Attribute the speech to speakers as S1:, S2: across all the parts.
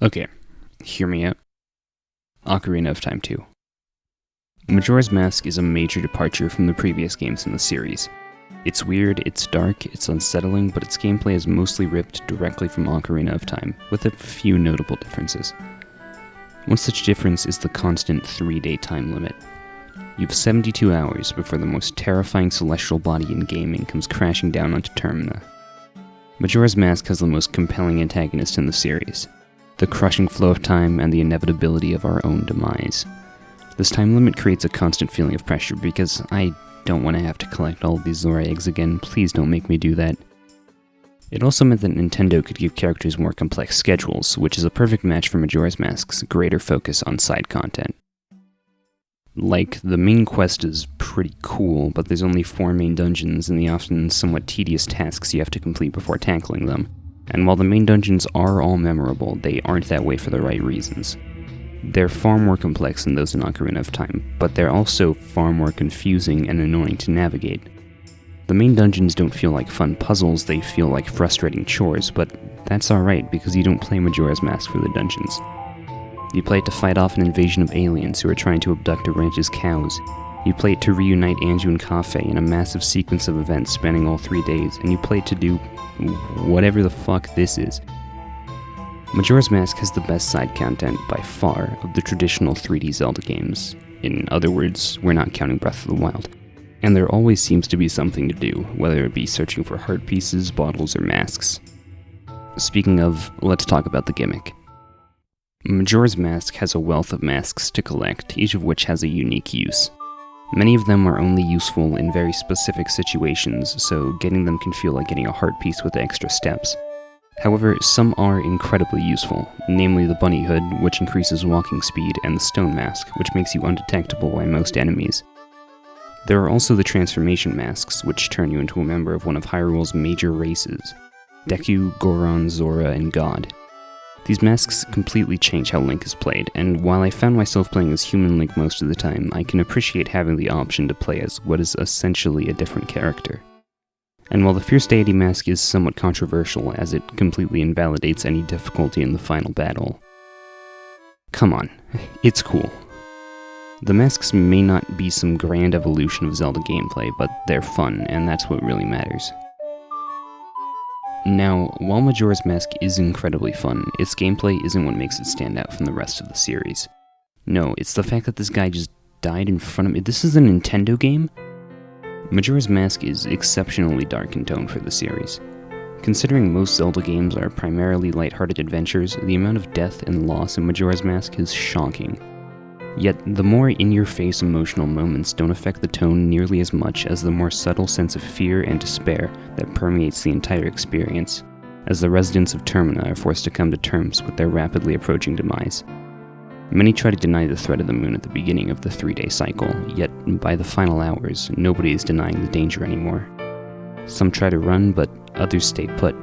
S1: Okay, hear me out. Ocarina of Time 2. Majora's Mask is a major departure from the previous games in the series. It's weird, it's dark, it's unsettling, but its gameplay is mostly ripped directly from Ocarina of Time, with a few notable differences. One such difference is the constant 3-day time limit. You have 72 hours before the most terrifying celestial body in gaming comes crashing down onto Termina. Majora's Mask has the most compelling antagonist in the series, the crushing flow of time and the inevitability of our own demise. This time limit creates a constant feeling of pressure because I don't want to have to collect all these Zora eggs again. Please don't make me do that. It also meant that Nintendo could give characters more complex schedules, which is a perfect match for Majora's Mask's greater focus on side content. Like, the main quest is pretty cool, but there's only 4 main dungeons and the often somewhat tedious tasks you have to complete before tackling them. And while the main dungeons are all memorable, they aren't that way for the right reasons. They're far more complex than those in Ocarina of Time, but they're also far more confusing and annoying to navigate. The main dungeons don't feel like fun puzzles, they feel like frustrating chores, but that's alright because you don't play Majora's Mask for the dungeons. You play it to fight off an invasion of aliens who are trying to abduct a ranch's cows. You play it to reunite Anju and Kafei in a massive sequence of events spanning all 3 days, and you play it to do whatever the fuck this is. Majora's Mask has the best side content by far of the traditional 3D Zelda games. In other words, we're not counting Breath of the Wild. And there always seems to be something to do, whether it be searching for heart pieces, bottles, or masks. Speaking of, let's talk about the gimmick. Majora's Mask has a wealth of masks to collect, each of which has a unique use. Many of them are only useful in very specific situations, so getting them can feel like getting a heart piece with extra steps. However, some are incredibly useful, namely the bunny hood, which increases walking speed, and the stone mask, which makes you undetectable by most enemies. There are also the transformation masks, which turn you into a member of one of Hyrule's major races: Deku, Goron, Zora, and God. These masks completely change how Link is played, and while I found myself playing as Human Link most of the time, I can appreciate having the option to play as what is essentially a different character. And while the Fierce Deity mask is somewhat controversial, as it completely invalidates any difficulty in the final battle, come on, it's cool. The masks may not be some grand evolution of Zelda gameplay, but they're fun, and that's what really matters. Now, while Majora's Mask is incredibly fun, its gameplay isn't what makes it stand out from the rest of the series. No, it's the fact that this guy just died in front of me. This is a Nintendo game? Majora's Mask is exceptionally dark in tone for the series. Considering most Zelda games are primarily lighthearted adventures, the amount of death and loss in Majora's Mask is shocking. Yet, the more in-your-face emotional moments don't affect the tone nearly as much as the more subtle sense of fear and despair that permeates the entire experience, as the residents of Termina are forced to come to terms with their rapidly approaching demise. Many try to deny the threat of the moon at the beginning of the 3-day cycle, yet by the final hours, nobody is denying the danger anymore. Some try to run, but others stay put,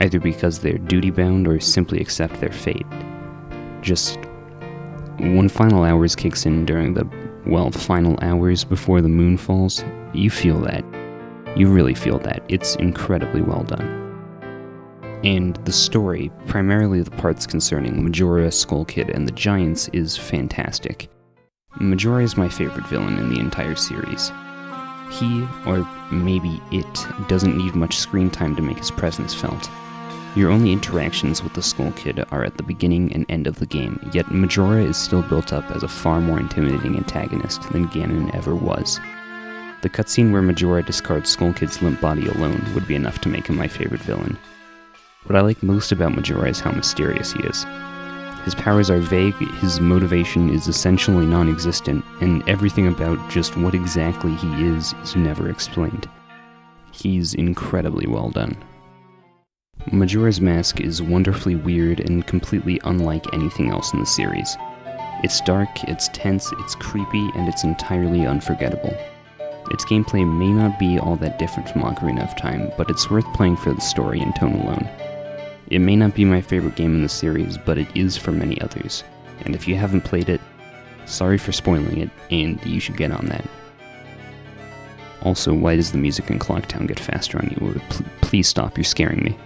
S1: either because they're duty-bound or simply accept their fate. Just when final hours kicks in during the, final hours before the moon falls, you feel that. You really feel that. It's incredibly well done. And the story, primarily the parts concerning Majora, Skull Kid, and the Giants, is fantastic. Majora is my favorite villain in the entire series. He, or maybe it, doesn't need much screen time to make his presence felt. Your only interactions with the Skull Kid are at the beginning and end of the game, yet Majora is still built up as a far more intimidating antagonist than Ganon ever was. The cutscene where Majora discards Skull Kid's limp body alone would be enough to make him my favorite villain. What I like most about Majora is how mysterious he is. His powers are vague, his motivation is essentially non-existent, and everything about just what exactly he is never explained. He's incredibly well done. Majora's Mask is wonderfully weird and completely unlike anything else in the series. It's dark, it's tense, it's creepy, and it's entirely unforgettable. Its gameplay may not be all that different from Ocarina of Time, but it's worth playing for the story and tone alone. It may not be my favorite game in the series, but it is for many others, and if you haven't played it, sorry for spoiling it, and you should get on that. Also, why does the music in Clocktown get faster on you? Please stop, you're scaring me.